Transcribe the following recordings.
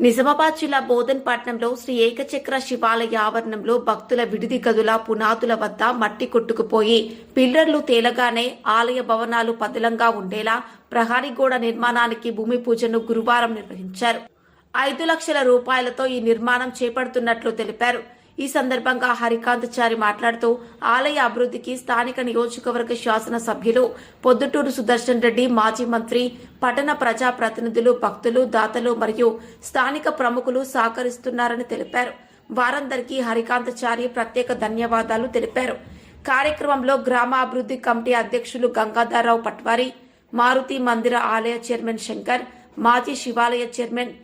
నిజామాబాద్ జిల్లా బోధన్పట్నంలో శ్రీ ఏకచక్ర శివాలయ ఆవరణంలో భక్తుల విడిది గదుల పునాదుల వద్ద మట్టి కొట్టుకుపోయి పిల్లర్లు తేలగానే ఆలయ భవనాలు పదిలంగా ఉండేలా ప్రహరీ గోడ నిర్మాణానికి భూమి పూజను గురువారం నిర్వహించారు. 5 లక్షల రూపాయలతో ఈ నిర్మాణం చేపడుతున్నట్లు తెలిపారు. ఈ సందర్భంగా హరికాంతచారి మాట్లాడుతూ ఆలయ అభివృద్ధికి స్థానిక నియోజకవర్గ శాసన సభ్యులు పొద్దుటూరు సుదర్శన్ రెడ్డి, మాజీ మంత్రి, పట్టణ ప్రజా ప్రతినిధులు, భక్తులు, దాతలు మరియు స్థానిక ప్రముఖులు సహకరిస్తున్నారని తెలిపారు. వారందరికీ హరికాంతచారి ప్రత్యేక ధన్యవాదాలు తెలిపారు. కార్యక్రమంలో గ్రామాభివృద్ధి కమిటీ అధ్యక్షులు గంగాధరరావు పట్వారి, మారుతి మందిర ఆలయ చైర్మన్ శంకర్, మాజీ శివాలయ చైర్మన్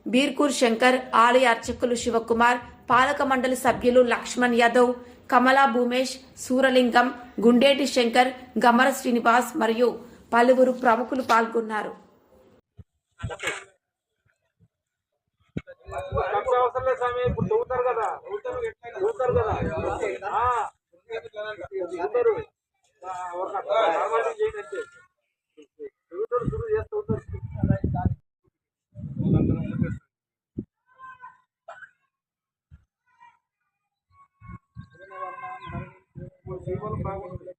బీర్కూర్ శంకర్, ఆలయ అర్చకులు శివకుమార్, పాలక మండలి సభ్యులు లక్ష్మణ్ యాదవ్, కమలా భూమేష్, సూరలింగం, గుండేటి శంకర్, గమర శ్రీనివాస్ మరియు పలువురు ప్రముఖులు పాల్గొన్నారు. జీవనం బాగుంటుంది.